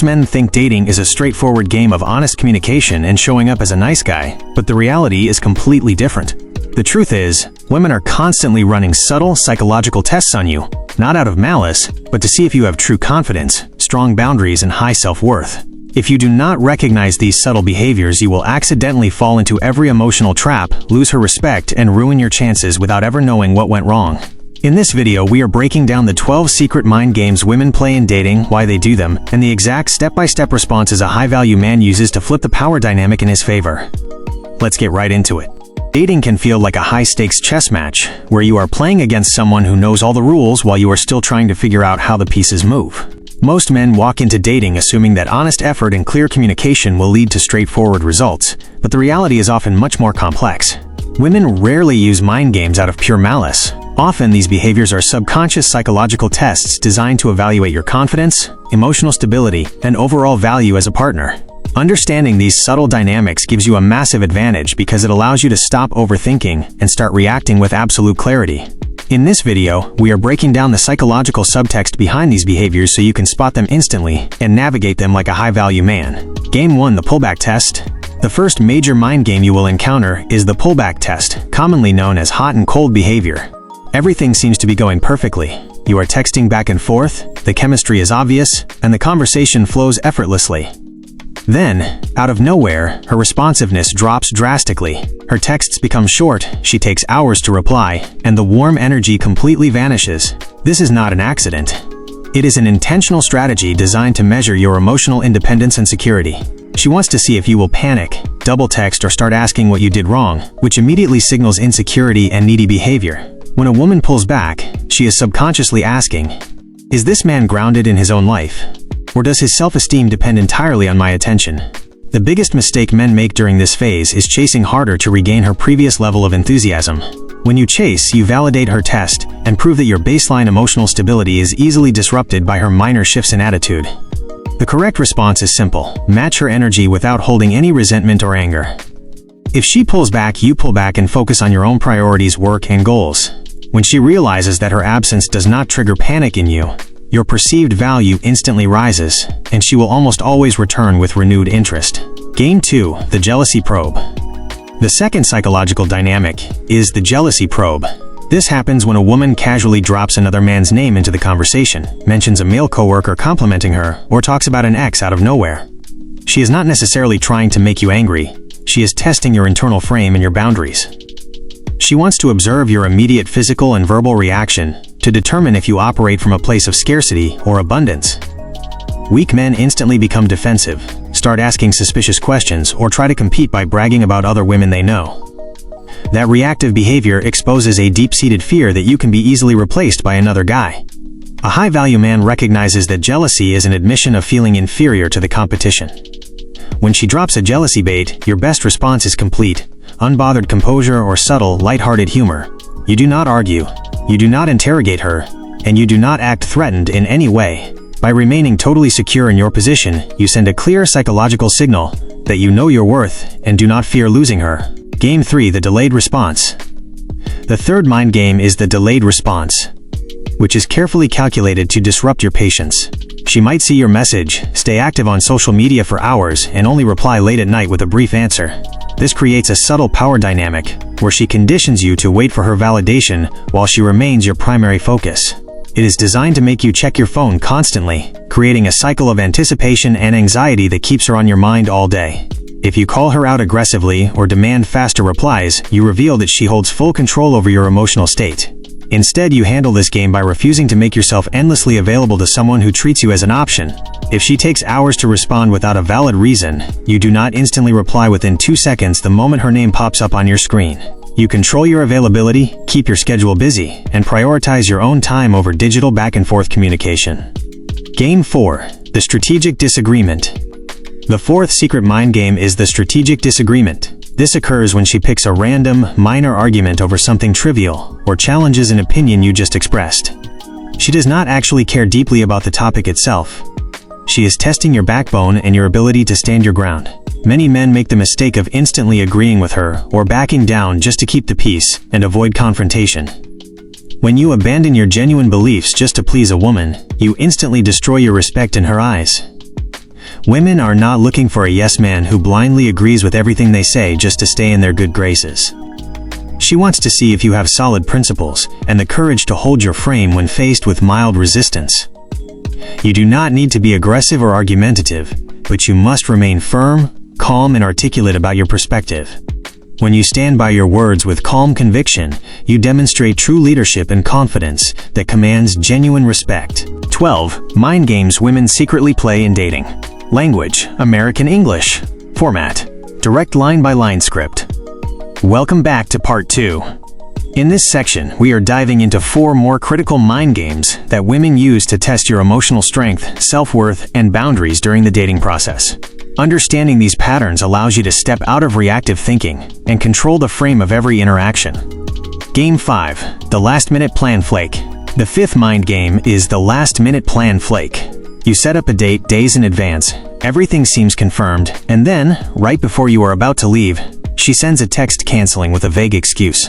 Most men think dating is a straightforward game of honest communication and showing up as a nice guy, but the reality is completely different. The truth is, women are constantly running subtle psychological tests on you, not out of malice, but to see if you have true confidence, strong boundaries, and high self-worth. If you do not recognize these subtle behaviors, you will accidentally fall into every emotional trap, lose her respect, and ruin your chances without ever knowing what went wrong. In this video, we are breaking down the 12 secret mind games women play in dating, why they do them, and the exact step-by-step responses a high-value man uses to flip the power dynamic in his favor. Let's get right into it. Dating can feel like a high-stakes chess match, where you are playing against someone who knows all the rules while you are still trying to figure out how the pieces move. Most men walk into dating assuming that honest effort and clear communication will lead to straightforward results, but the reality is often much more complex. Women rarely use mind games out of pure malice. Often these behaviors are subconscious psychological tests designed to evaluate your confidence, emotional stability, and overall value as a partner. Understanding these subtle dynamics gives you a massive advantage because it allows you to stop overthinking and start reacting with absolute clarity. In this video, we are breaking down the psychological subtext behind these behaviors so you can spot them instantly and navigate them like a high-value man. Game 1: The Pullback Test. The first major mind game you will encounter is the pullback test, commonly known as hot and cold behavior. Everything seems to be going perfectly. You are texting back and forth, the chemistry is obvious, and the conversation flows effortlessly. Then, out of nowhere, her responsiveness drops drastically. Her texts become short, she takes hours to reply, and the warm energy completely vanishes. This is not an accident. It is an intentional strategy designed to measure your emotional independence and security. She wants to see if you will panic, double text, or start asking what you did wrong, which immediately signals insecurity and needy behavior. When a woman pulls back, she is subconsciously asking, "Is this man grounded in his own life? Or does his self-esteem depend entirely on my attention?" The biggest mistake men make during this phase is chasing harder to regain her previous level of enthusiasm. When you chase, you validate her test and prove that your baseline emotional stability is easily disrupted by her minor shifts in attitude. The correct response is simple: match her energy without holding any resentment or anger. If she pulls back, you pull back and focus on your own priorities, work, and goals. When she realizes that her absence does not trigger panic in you, your perceived value instantly rises, and she will almost always return with renewed interest. Game 2: The Jealousy Probe. The second psychological dynamic is the jealousy probe. This happens when a woman casually drops another man's name into the conversation, mentions a male coworker complimenting her, or talks about an ex out of nowhere. She is not necessarily trying to make you angry. She is testing your internal frame and your boundaries. She wants to observe your immediate physical and verbal reaction to determine if you operate from a place of scarcity or abundance. Weak men instantly become defensive, start asking suspicious questions, or try to compete by bragging about other women they know. That reactive behavior exposes a deep-seated fear that you can be easily replaced by another guy. A high-value man recognizes that jealousy is an admission of feeling inferior to the competition. When she drops a jealousy bait, your best response is complete, unbothered composure or subtle, lighthearted humor. You do not argue, you do not interrogate her, and you do not act threatened in any way. By remaining totally secure in your position, you send a clear psychological signal that you know your worth and do not fear losing her. Game 3: The Delayed Response. The third mind game is the delayed response, which is carefully calculated to disrupt your patience. She might see your message, stay active on social media for hours, and only reply late at night with a brief answer. This creates a subtle power dynamic, where she conditions you to wait for her validation while she remains your primary focus. It is designed to make you check your phone constantly, creating a cycle of anticipation and anxiety that keeps her on your mind all day. If you call her out aggressively or demand faster replies, you reveal that she holds full control over your emotional state. Instead, you handle this game by refusing to make yourself endlessly available to someone who treats you as an option. If she takes hours to respond without a valid reason, you do not instantly reply within 2 seconds the moment her name pops up on your screen. You control your availability, keep your schedule busy, and prioritize your own time over digital back-and-forth communication. Game 4: The Strategic Disagreement. The fourth secret mind game is the strategic disagreement. This occurs when she picks a random, minor argument over something trivial, or challenges an opinion you just expressed. She does not actually care deeply about the topic itself. She is testing your backbone and your ability to stand your ground. Many men make the mistake of instantly agreeing with her or backing down just to keep the peace and avoid confrontation. When you abandon your genuine beliefs just to please a woman, you instantly destroy your respect in her eyes. Women are not looking for a yes man who blindly agrees with everything they say just to stay in their good graces. She wants to see if you have solid principles and the courage to hold your frame when faced with mild resistance. You do not need to be aggressive or argumentative, but you must remain firm, calm, and articulate about your perspective. When you stand by your words with calm conviction, you demonstrate true leadership and confidence that commands genuine respect. 12. Mind games women secretly play in dating. Language: American English. Format: direct line-by-line script. Welcome back to Part 2. In this section, we are diving into 4 more critical mind games that women use to test your emotional strength, self-worth, and boundaries during the dating process. Understanding these patterns allows you to step out of reactive thinking and control the frame of every interaction. Game 5. The Last-Minute Plan Flake. The 5th mind game is the Last-Minute Plan Flake. You set up a date days in advance, everything seems confirmed, and then, right before you are about to leave, she sends a text canceling with a vague excuse.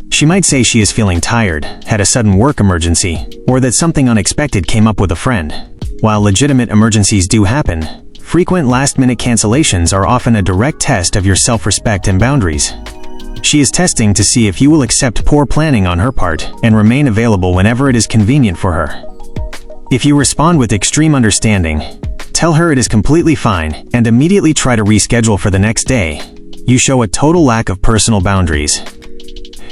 She might say she is feeling tired, had a sudden work emergency, or that something unexpected came up with a friend. While legitimate emergencies do happen, frequent last-minute cancellations are often a direct test of your self-respect and boundaries. She is testing to see if you will accept poor planning on her part and remain available whenever it is convenient for her. If you respond with extreme understanding, tell her it is completely fine, and immediately try to reschedule for the next day, you show a total lack of personal boundaries.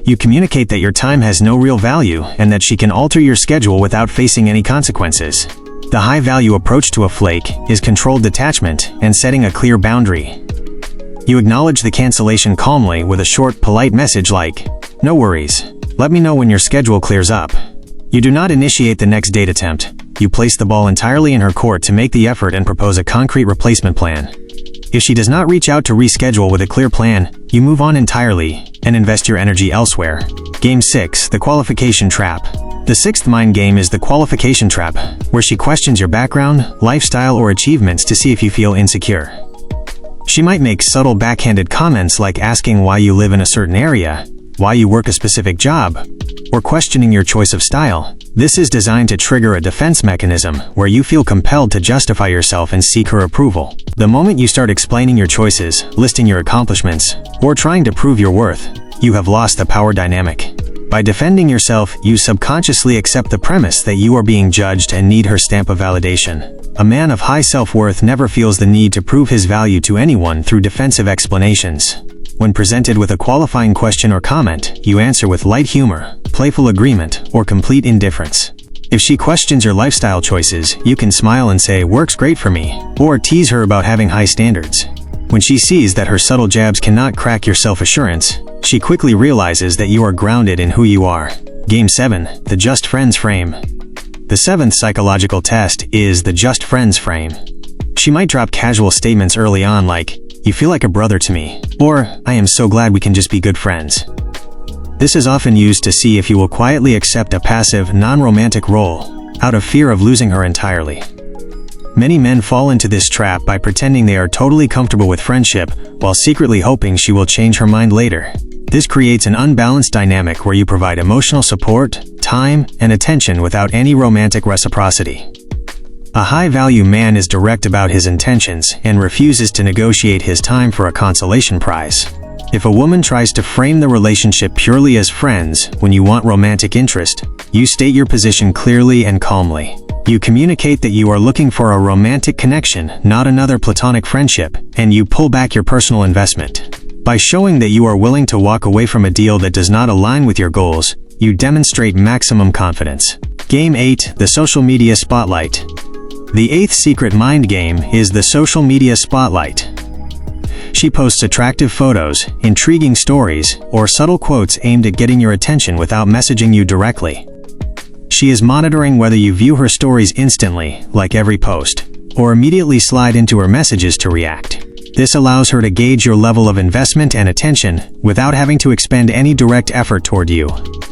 You communicate that your time has no real value and that she can alter your schedule without facing any consequences. The high-value approach to a flake is controlled detachment and setting a clear boundary. You acknowledge the cancellation calmly with a short, polite message like, "No worries. Let me know when your schedule clears up." You do not initiate the next date attempt. You place the ball entirely in her court to make the effort and propose a concrete replacement plan. If she does not reach out to reschedule with a clear plan, you move on entirely and invest your energy elsewhere. Game 6. The Qualification Trap. The 6th mind game is the Qualification Trap, where she questions your background, lifestyle, or achievements to see if you feel insecure. She might make subtle backhanded comments like asking why you live in a certain area, why you work a specific job, or questioning your choice of style. This is designed to trigger a defense mechanism where you feel compelled to justify yourself and seek her approval. The moment you start explaining your choices, listing your accomplishments, or trying to prove your worth, you have lost the power dynamic. By defending yourself, you subconsciously accept the premise that you are being judged and need her stamp of validation. A man of high self-worth never feels the need to prove his value to anyone through defensive explanations. When presented with a qualifying question or comment, you answer with light humor, playful agreement, or complete indifference. If she questions your lifestyle choices, you can smile and say, "Works great for me," or tease her about having high standards. When she sees that her subtle jabs cannot crack your self-assurance, she quickly realizes that you are grounded in who you are. Game 7. The Just Friends Frame. The 7th psychological test is the Just Friends Frame. She might drop casual statements early on like, "You feel like a brother to me," or "I am so glad we can just be good friends." This is often used to see if you will quietly accept a passive, non-romantic role, out of fear of losing her entirely. Many men fall into this trap by pretending they are totally comfortable with friendship, while secretly hoping she will change her mind later. This creates an unbalanced dynamic where you provide emotional support, time, and attention without any romantic reciprocity. A high-value man is direct about his intentions and refuses to negotiate his time for a consolation prize. If a woman tries to frame the relationship purely as friends when you want romantic interest, you state your position clearly and calmly. You communicate that you are looking for a romantic connection, not another platonic friendship, and you pull back your personal investment. By showing that you are willing to walk away from a deal that does not align with your goals, you demonstrate maximum confidence. Game 8. The Social Media Spotlight. The 8th secret mind game is the social media spotlight. She posts attractive photos, intriguing stories, or subtle quotes aimed at getting your attention without messaging you directly. She is monitoring whether you view her stories instantly, like every post, or immediately slide into her messages to react. This allows her to gauge your level of investment and attention without having to expend any direct effort toward you.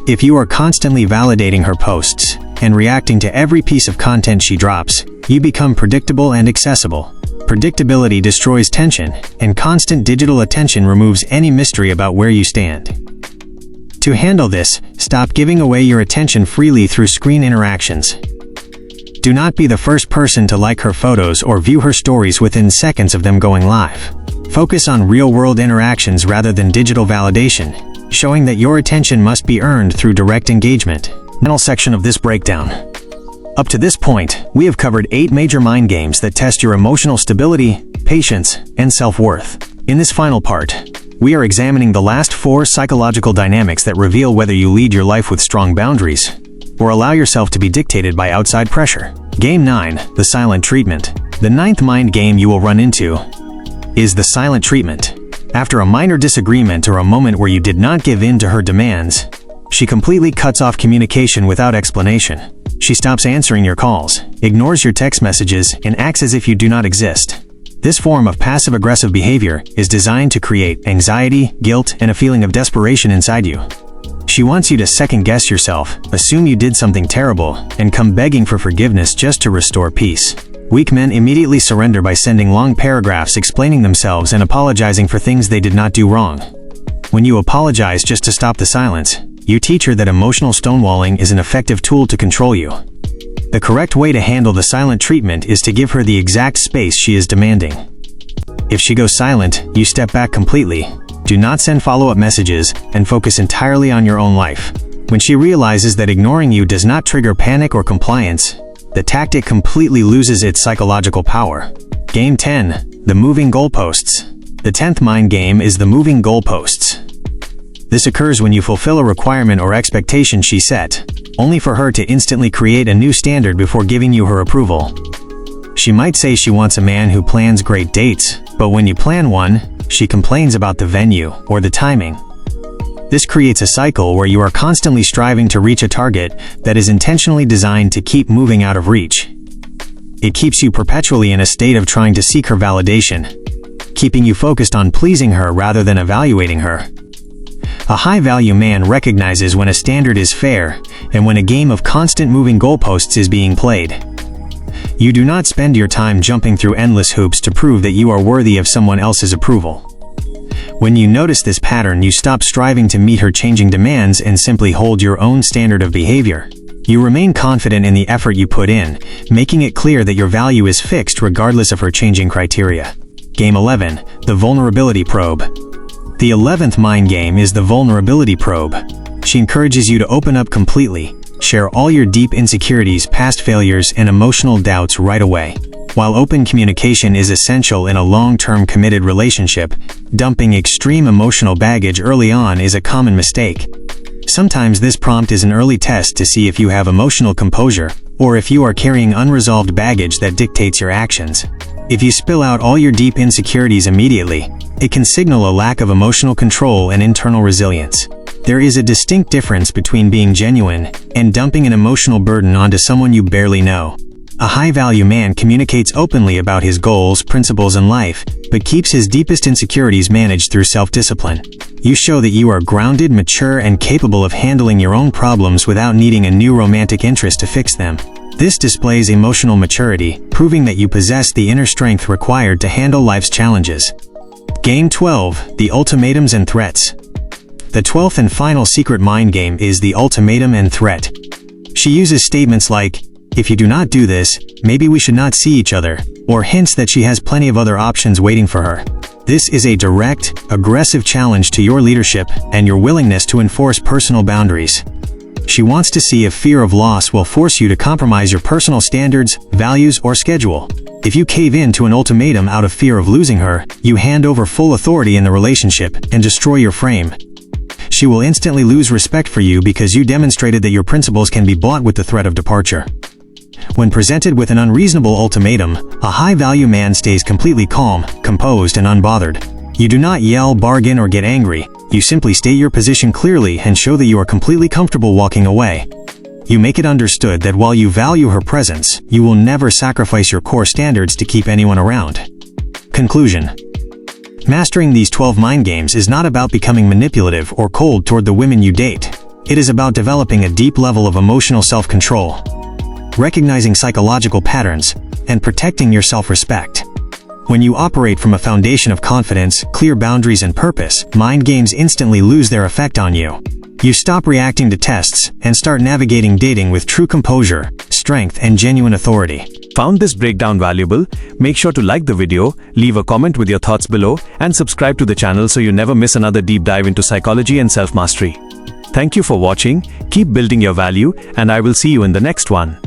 If you are constantly validating her posts and reacting to every piece of content she drops, you become predictable and accessible. Predictability destroys tension, and constant digital attention removes any mystery about where you stand. To handle this, stop giving away your attention freely through screen interactions. Do not be the first person to like her photos or view her stories within seconds of them going live. Focus on real-world interactions rather than digital validation, showing that your attention must be earned through direct engagement. Final section of this breakdown. Up to this point, we have covered 8 major mind games that test your emotional stability, patience, and self-worth. In this final part, we are examining the last 4 psychological dynamics that reveal whether you lead your life with strong boundaries or allow yourself to be dictated by outside pressure. Game 9, the silent treatment. The 9th mind game you will run into is the silent treatment. After a minor disagreement or a moment where you did not give in to her demands, she completely cuts off communication without explanation. She stops answering your calls, ignores your text messages, and acts as if you do not exist. This form of passive-aggressive behavior is designed to create anxiety, guilt, and a feeling of desperation inside you. She wants you to second-guess yourself, assume you did something terrible, and come begging for forgiveness just to restore peace. Weak men immediately surrender by sending long paragraphs explaining themselves and apologizing for things they did not do wrong. When you apologize just to stop the silence, you teach her that emotional stonewalling is an effective tool to control you. The correct way to handle the silent treatment is to give her the exact space she is demanding. If she goes silent, you step back completely. Do not send follow-up messages and focus entirely on your own life. When she realizes that ignoring you does not trigger panic or compliance, the tactic completely loses its psychological power. Game 10, the moving goalposts. The 10th mind game is the moving goalposts. This occurs when you fulfill a requirement or expectation she set, only for her to instantly create a new standard before giving you her approval. She might say she wants a man who plans great dates, but when you plan one, she complains about the venue or the timing. This creates a cycle where you are constantly striving to reach a target that is intentionally designed to keep moving out of reach. It keeps you perpetually in a state of trying to seek her validation, keeping you focused on pleasing her rather than evaluating her. A high-value man recognizes when a standard is fair and when a game of constant moving goalposts is being played. You do not spend your time jumping through endless hoops to prove that you are worthy of someone else's approval. When you notice this pattern, you stop striving to meet her changing demands and simply hold your own standard of behavior. You remain confident in the effort you put in, making it clear that your value is fixed regardless of her changing criteria. Game 11, the vulnerability probe. The 11th mind game is the vulnerability probe. She encourages you to open up completely, share all your deep insecurities, past failures, and emotional doubts right away. While open communication is essential in a long-term committed relationship, dumping extreme emotional baggage early on is a common mistake. Sometimes this prompt is an early test to see if you have emotional composure, or if you are carrying unresolved baggage that dictates your actions. If you spill out all your deep insecurities immediately, it can signal a lack of emotional control and internal resilience. There is a distinct difference between being genuine and dumping an emotional burden onto someone you barely know. A high-value man communicates openly about his goals, principles, and life, but keeps his deepest insecurities managed through self-discipline. You show that you are grounded, mature, and capable of handling your own problems without needing a new romantic interest to fix them. This displays emotional maturity, proving that you possess the inner strength required to handle life's challenges. Game 12, the ultimatums and threats. The 12th and final secret mind game is the ultimatum and threat. She uses statements like, "If you do not do this, maybe we should not see each other," or hints that she has plenty of other options waiting for her. This is a direct, aggressive challenge to your leadership and your willingness to enforce personal boundaries. She wants to see if fear of loss will force you to compromise your personal standards, values, or schedule. If you cave in to an ultimatum out of fear of losing her, you hand over full authority in the relationship and destroy your frame. She will instantly lose respect for you because you demonstrated that your principles can be bought with the threat of departure. When presented with an unreasonable ultimatum, a high-value man stays completely calm, composed, and unbothered. You do not yell, bargain, or get angry. You simply state your position clearly and show that you are completely comfortable walking away. You make it understood that while you value her presence, you will never sacrifice your core standards to keep anyone around. Conclusion. Mastering these 12 mind games is not about becoming manipulative or cold toward the women you date. It is about developing a deep level of emotional self-control, recognizing psychological patterns, and protecting your self-respect. When you operate from a foundation of confidence, clear boundaries, and purpose, mind games instantly lose their effect on you. You stop reacting to tests and start navigating dating with true composure, strength and genuine authority. Found this breakdown valuable? Make sure to like the video, leave a comment with your thoughts below, and subscribe to the channel so you never miss another deep dive into psychology and self-mastery. Thank you for watching, keep building your value, and I will see you in the next one.